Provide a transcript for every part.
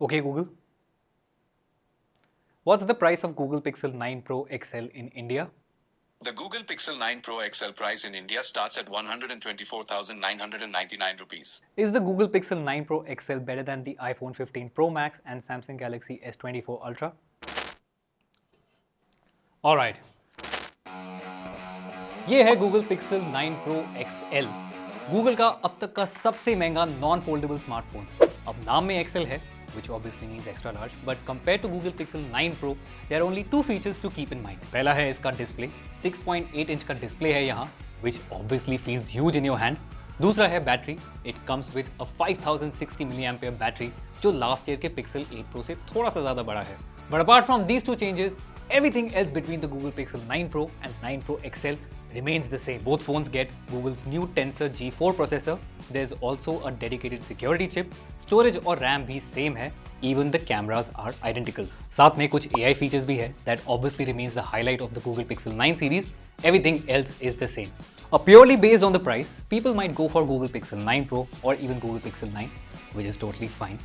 Okay, Google. What's the price of Google Pixel 9 Pro XL in India? The Google Pixel 9 Pro XL price in India starts at 124,999 rupees. Is the Google Pixel 9 Pro XL better than the iPhone 15 Pro Max and Samsung Galaxy S24 Ultra? Alright. ये है Google Pixel 9 Pro XL. Google का अब तक का सबसे महंगा non foldable smartphone. अब नाम में XL है, which obviously means extra large, but compared to Google Pixel 9 Pro, there are only two features to keep in mind. पहला है इसका डिस्प्ले, 6.8 इंच का डिस्प्ले है यहाँ, which obviously feels huge in your hand. दूसरा है battery, it comes with a 5060 mAh battery जो last year के Pixel 8 Pro से थोड़ा सा ज़्यादा बड़ा है. But apart from these two changes, everything else between the Google Pixel 9 Pro and 9 Pro XL remains the same. Both phones get Google's new Tensor G4 processor. There's also a dedicated security chip. Storage और RAM भी same है. Even the cameras are identical. साथ में कुछ AI features भी है that obviously remains the highlight of the Google Pixel 9 series. Everything else is the same. Purely based on the price, people might go for Google Pixel 9 Pro or even Google Pixel 9, which is totally fine.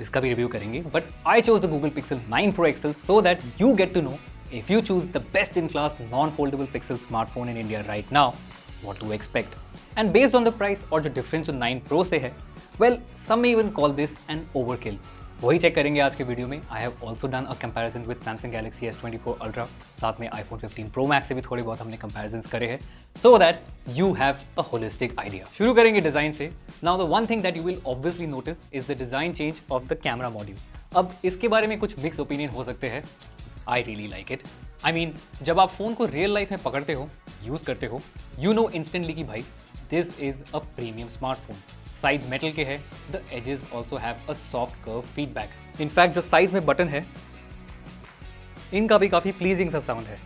इसका भी review करेंगे. But I chose the Google Pixel 9 Pro XL so that you get to know if you choose the best-in-class non-foldable Pixel smartphone in India right now, what to expect. And based on the price और जो difference जो 9 Pro से है, well, some may even call this an overkill. वही check करेंगे आज के video में. I have also done a comparison with Samsung Galaxy S24 Ultra. साथ में iPhone 15 Pro Max से भी थोड़े बहुत हमने comparisons करे हैं, so that you have a holistic idea. शुरू करेंगे डिज़ाइन से. Now the one thing that you will obviously notice is the design change of the camera module. अब इसके बारे में कुछ mixed opinion हो सकते हैं. I really like it. I mean, जब आप फोन को रियल लाइफ में पकड़ते हो, यूज करते हो, you know instantly कि भाई this is a premium smartphone. Side metal के है, the edges also have a soft curve feedback. In fact, जो साइड में बटन है, इनका भी काफी प्लीजिंग सा साउंड है.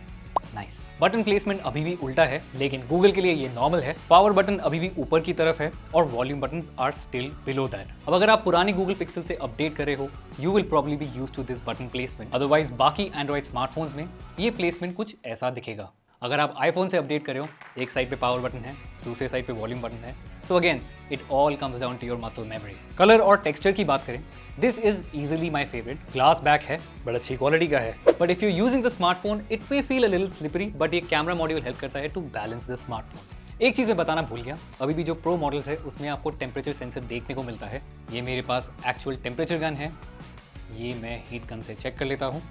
नाइस. बटन प्लेसमेंट अभी भी उल्टा है, लेकिन गूगल के लिए ये नॉर्मल है. पावर बटन अभी भी ऊपर की तरफ है और volume buttons are still below that. अब अगर आप पुरानी गूगल पिक्सल से अपडेट कर रहे हो, you will probably be used to this button placement. Otherwise बाकी एंड्रॉइड स्मार्टफोन्स में ये प्लेसमेंट कुछ ऐसा दिखेगा. अगर आप आईफोन से अपडेट कर रहे हो, एक साइड पे पावर बटन है, दूसरे साइड पे वॉल्यूम बटन है. So again it all comes down to your muscle memory. Colour और टेक्सचर की बात करें, this is easily my favourite. Glass back है, बड़ा अच्छी क्वालिटी का है. But if you using the smartphone it may feel a little slippery, but ये कैमरा मॉड्यूल हेल्प करता है टू बैलेंस द स्मार्टफोन. एक चीज़ मैं बताना भूल गया, अभी भी जो प्रो मॉडल्स है उसमें आपको टेम्परेचर सेंसर देखने को मिलता है. ये मेरे पास एक्चुअल टेम्परेचर गन है, ये मैं हीट गन से चेक कर लेता हूँ.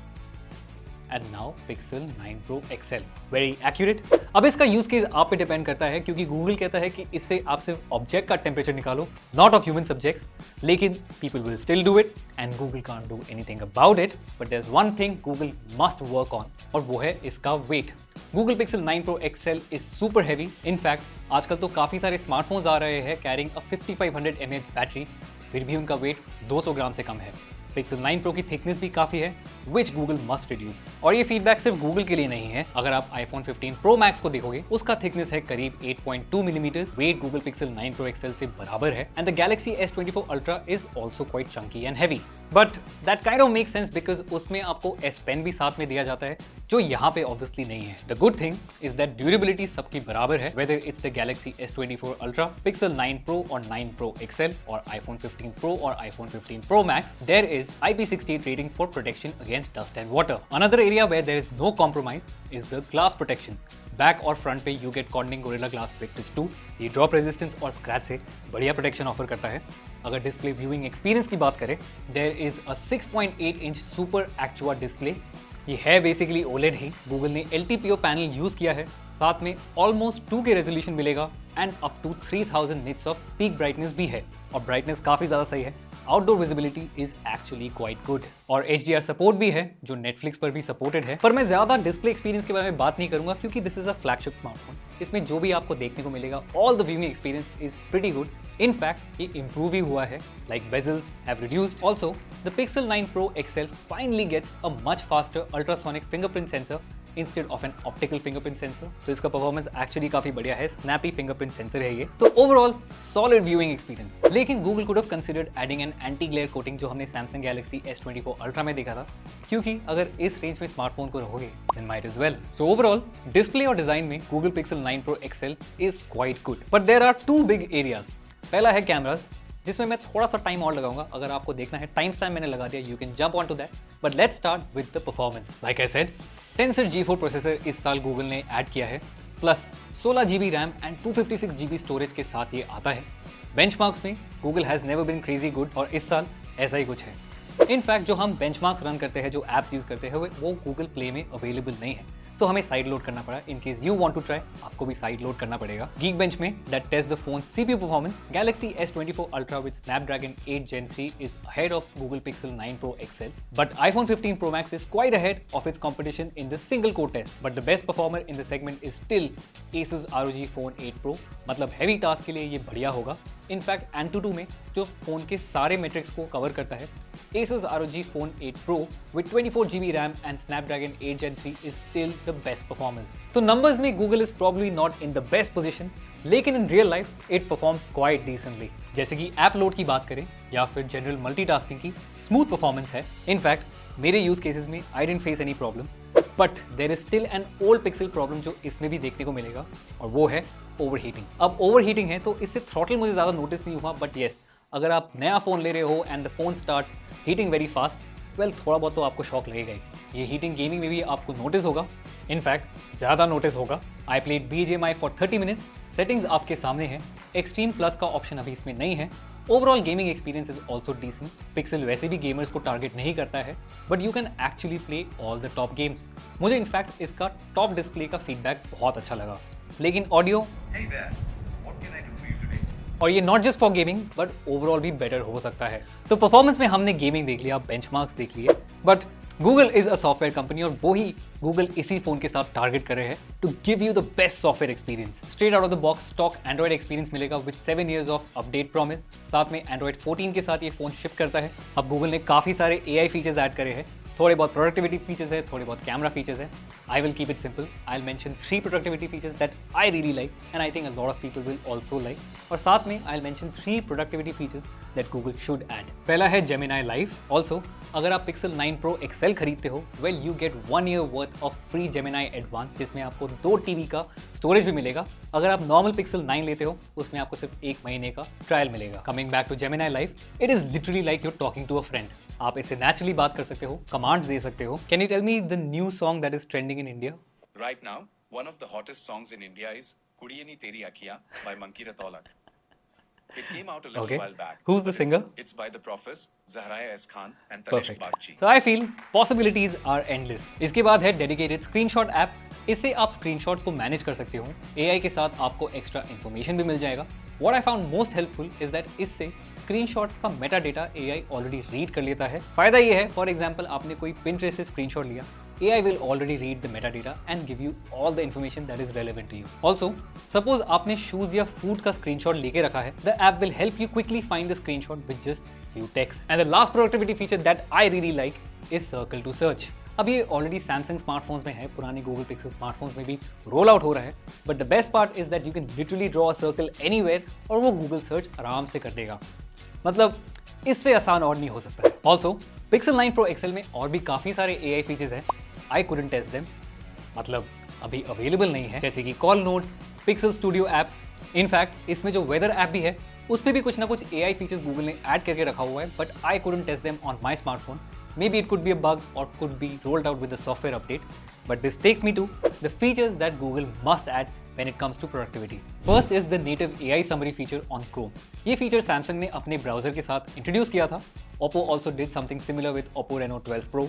And now Pixel 9 Pro XL. Very accurate. अब इसका यूज केस आप पे डिपेंड करता है, क्योंकि गूगल कहता है कि इससे आप सिर्फ ऑब्जेक्ट का टेम्परेचर निकालो, नॉट ऑफ ह्यूमन सब्जेक्ट्स. लेकिन people will still do it and Google can't do anything about it. But there is one thing Google must work on, और वो है इसका weight. Google pixel 9 Pro XL is super heavy. In fact आजकल तो काफ़ी सारे smartphones आ रहे हैं कैरिंग अ 5500 mAh बैटरी, फिर भी उनका वेट 200 ग्राम से कम है. पिक्सल 9 Pro की थिकनेस भी काफ़ी है, विच गूगल मस्ट रिड्यूस. और ये फीडबैक सिर्फ गूगल के लिए नहीं है. अगर आप iPhone 15 Pro Max को देखोगे, उसका थिकनेस है करीब 8.2 millimetre. Weight Google pixel 9 Pro XL से बराबर है. And the Galaxy S24 Ultra is also quite chunky and heavy. But that kind of make sense because उसमें आपको S Pen भी साथ में दिया जाता है, जो यहाँ पे ऑब्वियसली नहीं है. The good thing is that durability सबकी बराबर है, whether it's the Galaxy S24 Ultra, Pixel 9 Pro और 9 Pro XL, और iPhone 15 Pro और iPhone 15 Pro Max. There is IP68 rating for protection against dust and water. Another area where there is no compromise is the glass protection. Back और front पे you get cornering gorilla glass Victus 2. ये drop resistance और scratch से बढ़िया protection offer करता है. अगर display viewing experience की बात करें, there is a 6.8 inch super actua display. ये है बेसिकली ओलेड ही. गूगल ने LTPO पैनल यूज किया है, साथ में ऑलमोस्ट 2K रेजोल्यूशन मिलेगा and up to 3000 nits of peak brightness भी है, और ब्राइटनेस काफ़ी ज़्यादा सही है. Outdoor visibility is actually quite good, और HDR सपोर्ट भी है जो Netflix पर भी सपोर्टेड है. पर मैं ज़्यादा डिस्प्ले एक्सपीरियंस के बारे में बात नहीं करूंगा, क्योंकि this is a flagship smartphone. इसमें जो भी आपको देखने को मिलेगा, all the viewing experience is pretty good. In fact ये इंप्रूव ही हुआ है, like bezels have reduced. Also the Pixel 9 Pro XL finally gets a much faster ultrasonic fingerprint sensor instead of an optical fingerprint sensor. तो इसका performance actually काफी बढ़िया है. Snappy fingerprint sensor है ये. तो ओवरऑल सॉलिड व्यूइंग एक्सपीरियंस. लेकिन Google could have considered adding an anti glare coating, जो हमने Samsung Galaxy S24 Ultra में देखा था, क्योंकि अगर इस रेंज में स्मार्टफोन को रहोगे then might as well. So overall display और डिजाइन में Google Pixel 9 Pro XL is quite good. But there are two big areas. पहला है कैमरास. जिसमें मैं थोड़ा सा टाइम और लगाऊंगा। अगर आपको देखना है टाइम स्टैम्प मैंने लगा दिया, you can jump on to that, but let's start with the performance. Like I said, Tensor G4 processor इस साल गूगल ने ऐड किया है, plus 16 GB RAM and 256 GB storage के साथ ये आता है। बेंचमार्क्स में Google has never been crazy good और इस साल ऐसा ही कुछ है। इनफैक्ट जो हम बेंचमार्क्स रन करते हैं, जो एप्स यूज़ करते हैं, वो गूगल प्ले में अवेलेबल नहीं है, सो हमें साइड लोड करना पड़ा। In case you want to try, आपको भी साइड लोड करना पड़ेगा। Geekbench में that tests the phone's CPU performance, Galaxy S24 Ultra with Snapdragon 8 Gen 3 is ahead of Google Pixel 9 Pro XL, but iPhone 15 Pro Max is quite ahead of its competition in the single core test. But the best performer in the segment is still Asus ROG Phone 8 Pro, मतलब heavy task के लिए ये बढ़िया होगा। In fact Antutu में जो phone के सारे मेट्रिक्स को कवर करता है, Asus ROG Phone 8 Pro with 24 GB RAM and Snapdragon 8 Gen 3 is still the best performance. तो numbers में Google is probably not in the best position, लेकिन in real life it performs quite decently. जैसे कि app load की बात करें या फिर जनरल मल्टीटास्किंग की, स्मूथ परफॉर्मेंस है। इनफैक्ट मेरे यूज केसेस में I didn't face any problem, but there is still an old Pixel problem जो इसमें भी देखने को मिलेगा, और वो है ओवरहीटिंग। अब ओवरहीटिंग है तो इससे थ्रॉटल मुझे ज़्यादा नोटिस नहीं हुआ, बट येस, अगर आप नया फ़ोन ले रहे हो and the phone start heating very fast, well थोड़ा बहुत तो आपको शॉक लगेगा ही। ये हीटिंग गेमिंग में भी आपको नोटिस होगा, इनफैक्ट ज़्यादा नोटिस होगा। I played BGMI for 30 minutes, settings आपके सामने हैं, एक्सट्रीम प्लस का ऑप्शन अभी इसमें नहीं है। Overall gaming experience is also decent. Pixel वैसे भी गेमर्स को टारगेट नहीं करता है, but you can actually play all the top games. मुझे इनफैक्ट इसका टॉप डिस्प्ले का फीडबैक बहुत अच्छा लगा। लेकिन ऑडियो और ये not just for gaming but overall भी बेटर हो सकता है। तो परफॉर्मेंस में हमने गेमिंग देख लिया, बेंचमार्क्स देख लिए, but Google is a software company और वो ही गूगल इसी फोन के साथ टारगेट कर रहे हैं to give you the best software experience. Straight out of the box stock Android experience मिलेगा with 7 years of update promise. साथ में एंड्रॉइड 14 के साथ ये फोन शिप करता है। अब गूगल ने काफ़ी सारे AI फीचर्स ऐड करे हैं, थोड़े बहुत प्रोडक्टिविटी फीचर्स है, थोड़े बहुत कैमरा फीचर्स है। I will keep it simple, I will mention 3 productivity features that I really like and I think a lot of people will also like, और साथ में I will mention 3 productivity features that Google should add. पहला है Gemini live. Also अगर आप Pixel 9 Pro XL खरीदते हो, well you get 1 year worth of free Gemini Advanced, जिसमें आपको 2 TB का स्टोरेज भी मिलेगा। अगर आप नॉर्मल Pixel 9 लेते हो, उसमें आपको सिर्फ 1 महीने का ट्रायल मिलेगा। Coming back to Gemini live, it is literally like you're talking to a friend. आप इससे नेचुरली बात कर सकते हो, कमांड्स दे सकते हो। Can you tell me the new song that is trending in India? Right now, one of the hottest songs in India is Kudiyani Teri Akhiyan by Manki Ratolak. It came out a little Okay. while back. Who's the but singer? It's by the Profs Zahraya S. Khan and Tanesh Perfect. Bagchi. So I feel possibilities are endless. इसके बाद है dedicated screenshot app. इससे आप screenshots को manage कर सकते हो। AI के साथ आपको एक्स्ट्रा इन्फॉर्मेशन भी मिल जाएगा। What I found most helpful is that इससे स्क्रीनशॉट्स का Meta data AI already read कर लेता है। फायदा ये है, फॉर एग्जाम्पल आपने कोई Pinterest से स्क्रीनशॉट लिया, AI will already read the metadata and give you all the information that is relevant to you. Also, suppose आपने shoes या food का screenshot लेके रखा है, the app will help you quickly find the screenshot with just few texts. And the last productivity feature that I really like is circle to search. अब ये already Samsung smartphones में है, पुराने Google pixel smartphones में भी roll out हो रहा है, but the best part is that you can literally draw a circle anywhere और वो गूगल सर्च आराम से कर देगा। मतलब इससे आसान और नहीं हो सकता है। ऑल्सो पिक्सल 9 Pro XL में और भी काफ़ी सारे AI फीचर्स हैं। आई कुडंट टेस्ट देम, मतलब अभी अवेलेबल नहीं है, जैसे कि call notes, pixel studio app. In fact इसमें जो वेदर ऐप भी है, उसमें भी कुछ ना कुछ AI फीचर्स गूगल ने ऐड करके रखा हुआ है, but I couldn't test them on my smartphone. Maybe it could be a bug or could be rolled out with a software update. But this takes me to the features that Google must add when it comes to productivity. First is the native AI summary feature on Chrome. ये feature Samsung ने अपने browser के साथ introduce किया था। Oppo also did something similar with Oppo Reno 12 Pro.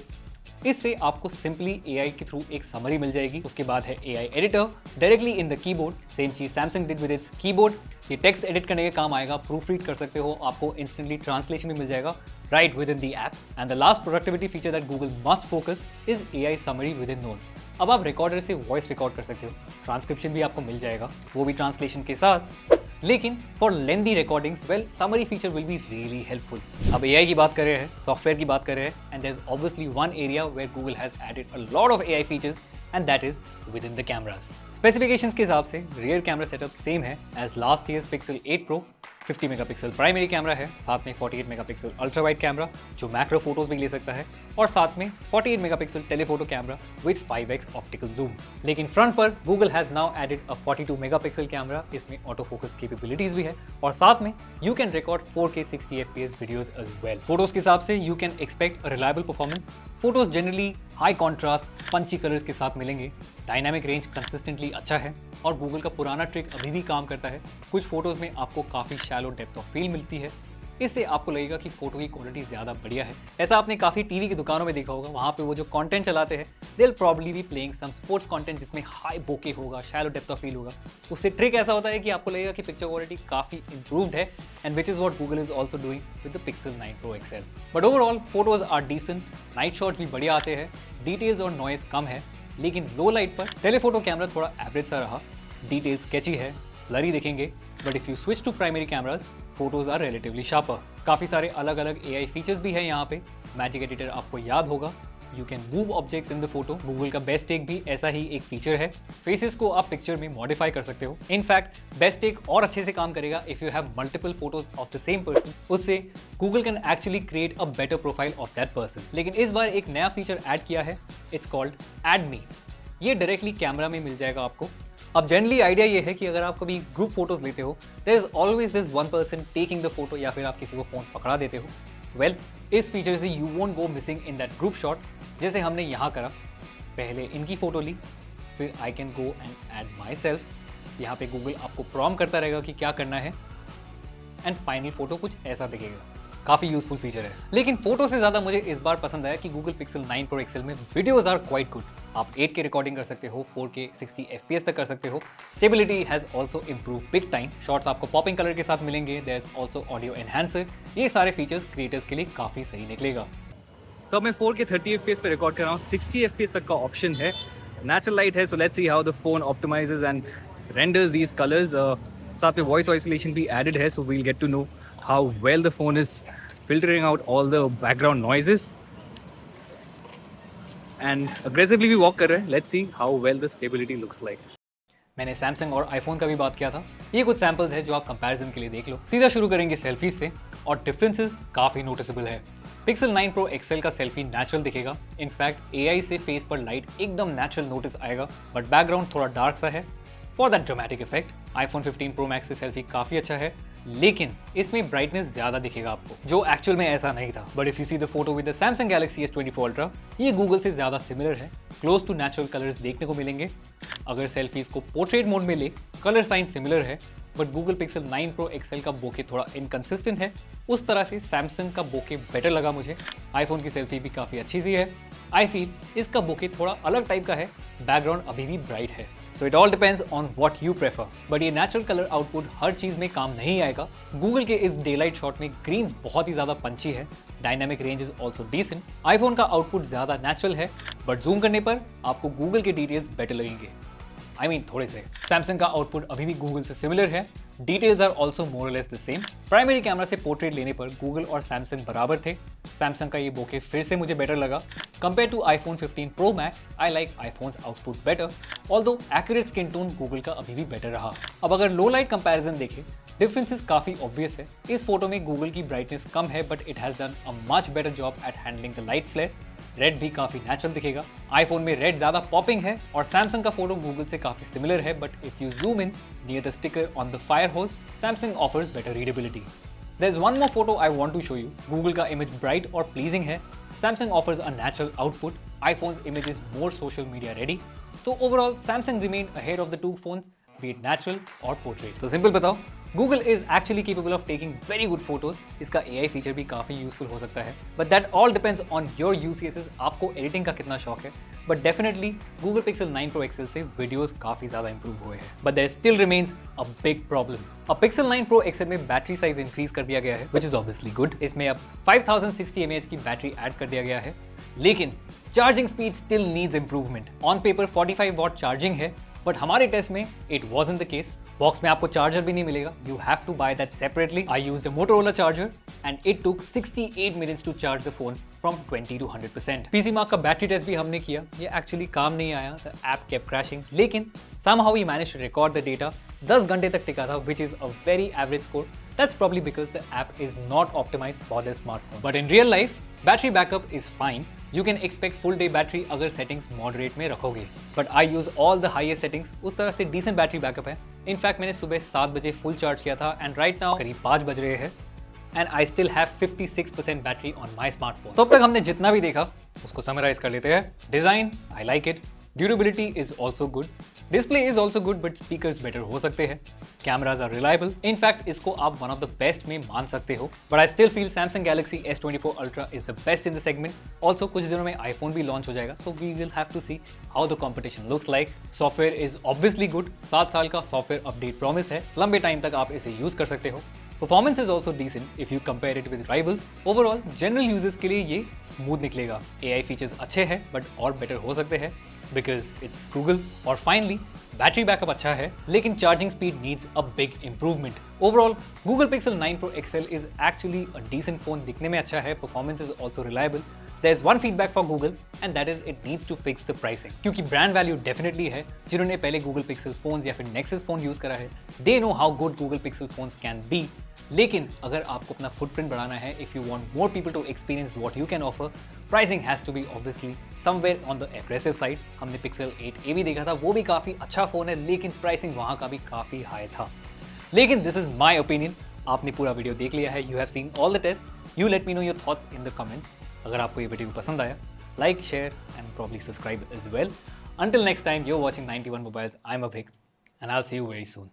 इससे आपको simply AI के थ्रू एक समरी मिल जाएगी। उसके बाद है AI editor directly in the keyboard. Same चीज Samsung did with its keyboard. ये टेक्स्ट एडिट करने के काम आएगा, प्रूफ रीड कर सकते हो, आपको इंस्टेंटली ट्रांसलेशन भी मिल जाएगा right within the app. And the last productivity feature that Google must focus is AI summary within Notes. अब आप रिकॉर्डर से वॉइस रिकॉर्ड कर सकते हो, ट्रांसक्रिप्शन भी आपको मिल जाएगा, वो भी ट्रांसलेशन के साथ। लेकिन for lengthy recordings, well summary feature will be really helpful. अब AI की बात कर रहे हैं, सॉफ्टवेयर की बात कर रहे हैं, and there is obviously one area where Google has added a lot of AI features and that is within the cameras. Specifications के हिसाब से रियर कैमरा सेटअप सेम है as last years Pixel 8 Pro, 50 megapixel primary camera है, साथ में 48 megapixel ultra wide camera जो macro photos भी ले सकता है, और साथ में 48 megapixel telephoto camera with 5x optical zoom. लेकिन फ्रंट पर Google has now added a 42 megapixel camera, इसमें ऑटो फोकस कैपेबिलिटीज भी है, और साथ में you can record 4K 60 FPS videos as well. Photos के हिसाब से you can expect a reliable performance. Photos generally high contrast punchy colours के साथ मिलेंगे, डायनामिक रेंज कंसिस्टेंटली अच्छा है, और गूगल का पुराना ट्रिक अभी भी काम करता है। कुछ फोटोज में आपको काफ़ी शैलो डेप्थ ऑफ फील्ड मिलती है, इससे आपको लगेगा कि फोटो की क्वालिटी ज़्यादा बढ़िया है। ऐसा आपने काफ़ी टीवी की दुकानों में देखा होगा, वहाँ पे वो जो कंटेंट चलाते हैं they will probably be playing some sports content जिसमें हाई बोके होगा, शैलो डेप्थ ऑफ फील्ड होगा। उससे ट्रिक ऐसा होता है कि आपको लगेगा कि पिक्चर क्वालिटी काफ़ी इंप्रूव्ड है, and which is what Google is also doing with the Pixel 9 Pro XL। But overall photos are decent, night shots भी बढ़िया आते हैं, डिटेल्स और नॉइस कम है, लेकिन लो लाइट पर टेलीफोटो कैमरा थोड़ा एवरेज सा रहा, डिटेल्स स्केची है, ब्लरी दिखेंगे, but if you switch to primary cameras photos are relatively sharper. काफ़ी सारे अलग अलग AI फीचर्स भी हैं यहाँ पे। मैजिक एडिटर आपको याद होगा, you can move objects in the photo. Google का बेस्ट टेक भी ऐसा ही एक फीचर है, फेसेस को आप पिक्चर में मॉडिफाई कर सकते हो। इनफैक्ट बेस्ट टेक और अच्छे से काम करेगा if you have multiple photos of the same person, उससे Google can actually create a better profile of that person. लेकिन इस बार एक नया फीचर ऐड किया है, इट्स कॉल्ड ऐड मी। ये डायरेक्टली कैमरा में मिल जाएगा आपको। अब जनरली आइडिया ये है कि अगर आप कभी ग्रुप फोटोज लेते हो, there is always this one person taking the photo, या फिर आप किसी को फोन पकड़ा देते हो। वेल, इस फीचर से you won't go missing in that group shot, जैसे हमने यहाँ करा। पहले इनकी फोटो ली, फिर I can go and add my self. यहाँ पे गूगल आपको प्रॉम्प्ट करता रहेगा कि क्या करना है, एंड फाइनल फोटो कुछ ऐसा दिखेगा। काफ़ी यूजफुल फीचर है। लेकिन फोटो से ज़्यादा मुझे इस बार पसंद आया कि गूगल पिक्सल 9 Pro XL में वीडियोज आर क्वाइट गुड। आप 8K रिकॉर्डिंग कर सकते हो, 4K 60 FPS तक कर सकते हो। Stability has also improve big time. Shots आपको पॉपिंग कलर के साथ मिलेंगे, there is also audio enhancer. ये सारे फीचर्स क्रिएटर्स के लिए काफ़ी सही निकलेगा। तो अब मैं 4K 30 FPS पे रिकॉर्ड कर रहा हूँ, 60 FPS तक का ऑप्शन है, नेचुरल लाइट है, so let's see how the phone optimises and renders these colours. साथ में वॉइस आइसोलेशन भी एडेड है, so we'll get to know how well the phone is filtering out all the background noises, and aggressively भी walk कर रहे हैं। Let's see how well the stability looks like। मैंने Samsung और iPhone का भी बात किया था, ये कुछ सैम्पल्स है जो आप कंपैरिजन के लिए देख लो। सीधा शुरू करेंगे सेल्फीज से, और डिफरेंसेस काफ़ी नोटिसेबल है। पिक्सल 9 Pro XL का सेल्फी नेचुरल दिखेगा, इनफैक्ट AI से फेस पर लाइट एकदम नेचुरल नोटिस आएगा, बट बैकग्राउंड थोड़ा डार्क सा है for that dramatic effect. IPhone 15 Pro Max से सेल्फी काफ़ी अच्छा है, लेकिन इसमें ब्राइटनेस ज़्यादा दिखेगा आपको, जो एक्चुअल में ऐसा नहीं था। But if you see the photo with the Samsung Galaxy S24 Ultra, ये गूगल से ज़्यादा सिमिलर है, क्लोज टू नेचुरल कलर्स देखने को मिलेंगे। अगर सेल्फीज को पोर्ट्रेट मोड में ले, कलर साइन सिमिलर है, but Google pixel 9 Pro XL का बोके थोड़ा इनकन्सिस्टेंट है। उस तरह से सैमसंग का बोके बेटर लगा मुझे। आईफोन की सेल्फी भी काफ़ी अच्छी सी है। आई फील इसका बोके थोड़ा अलग टाइप का है, बैकग्राउंड अभी भी ब्राइट है। So it all depends on what you prefer, but ये नेचुरल कलर आउटपुट हर चीज़ में काम नहीं आएगा। गूगल के इस डे लाइट शॉट में ग्रीन्स बहुत ही ज़्यादा पंची है, dynamic range is also decent. IPhone का आउटपुट ज़्यादा नेचुरल है, बट जूम करने पर आपको गूगल के डिटेल्स बेटर लगेंगे। थोड़े से। सैमसंग का आउटपुट अभी भी गूगल से सिमिलर है, details are also more less the same. Primary camera से पोर्ट्रेट लेने पर गूगल और सैमसंग बराबर थे। सैमसंग का ये बोके फिर से मुझे बेटर लगा। Compare to iPhone 15 Pro Max, I like iPhone's output better, although accurate skin tone Google का अभी भी बेटर रहा। अब अगर लो लाइट कंपैरिजन देखें, डिफरेंसेस काफ़ी ऑब्वियस है। इस फोटो में गूगल की ब्राइटनेस कम है, but it has done a much better job at handling the light flare. Red भी काफ़ी नेचुरल दिखेगा। आईफोन में रेड ज़्यादा पॉपिंग है, और सैमसंग का फोटो गूगल से काफ़ी सिमिलर है, but if you zoom in near the sticker on the fire hose, Samsung offers better readability. There is one more photo I want to show you. Google का image bright और pleasing है, Samsung offers a natural output, iPhone's image is more social media ready। तो overall Samsung remain ahead of the two phones, be it natural और portrait. तो simple बताओ, Google is actually capable of taking very good photos. इसका AI feature भी काफ़ी useful हो सकता है, but that all depends on your use cases, आपको एडिटिंग का कितना शौक है। But definitely Google pixel 9 Pro XL से वीडियोस काफ़ी ज़्यादा इंप्रूव हुए हैं, but there still remains a big problem. अब पिक्सल 9 Pro XL में बैटरी साइज इंक्रीज कर दिया गया है, विच इज ऑब्वियसली गुड। इसमें अब 5060 mAh की बैटरी ऐड कर दिया गया है, लेकिन charging speed still needs improvement. On paper 45 watt charging है, बट हमारे टेस्ट में it wasn't the case. Box में आपको चार्जर भी नहीं मिलेगा, you have to buy that separately. I used a Motorola charger and it took 68 minutes to charge the phone from 20 to 100%। PC mark का बैटरी टेस्ट भी हमने किया, ये एक्चुअली काम नहीं आया, द ऐप केप्ट क्रैशिंग, लेकिन somehow we managed to record the data 10 घंटे तक टिका था, which is a very average score. That's probably because the app is not optimized for this smartphone. But in real life, battery backup is fine. You can expect full day battery अगर settings moderate में रखोगे. But I use all the highest settings, उस तरह से decent battery backup है. In fact मैंने सुबह 7 बजे full charge किया था and right now करीब 5 बज रहे हैं and I still have 56% battery on my smartphone. तो अब तक हमने जितना भी देखा उसको summarize कर लेते हैं. Design, I like it. Durability is also good. Display is also good but speakers better हो सकते हैं. Cameras are reliable. In fact इसको आप one of the best में मान सकते हो. But I still feel Samsung Galaxy S24 Ultra is the best in the segment. Also कुछ दिनों में iPhone भी launch हो जाएगा. So we will have to see how the competition looks like. Software is obviously good. 7 साल का software update promise है. लंबे टाइम तक आप इसे यूज कर सकते हो. Performance is also decent if you compare it with rivals. Overall, general users के लिए ये smooth निकलेगा. AI features अच्छे हैं but और better हो सकते हैं because it's Google. और finally, battery backup अच्छा है लेकिन charging speed needs a big improvement. Overall, Google Pixel 9 Pro XL is actually a decent phone. दिखने में अच्छा है. Performance is also reliable. There's one feedback for Google and that is it needs to fix the pricing. क्योंकि brand value definitely है. जिन्होंने पहले Google Pixel phones या फिर Nexus phone यूज करा है, they know how good Google Pixel phones can be. लेकिन अगर आपको अपना footprint बढ़ाना है, if you want more people to experience what you can offer, pricing has to be obviously somewhere on the aggressive side. हमने Pixel 8a भी देखा था, वो भी काफ़ी अच्छा फ़ोन है लेकिन pricing वहाँ का भी काफ़ी हाई था. लेकिन this is my opinion. आपने पूरा वीडियो देख लिया है, you have seen all the tests. You let me know your thoughts in the comments. अगर आपको ये वीडियो पसंद आया, like, share and probably subscribe as well. Until next time, you're watching 91 Mobiles. I'm Abhik and I'll see you very soon.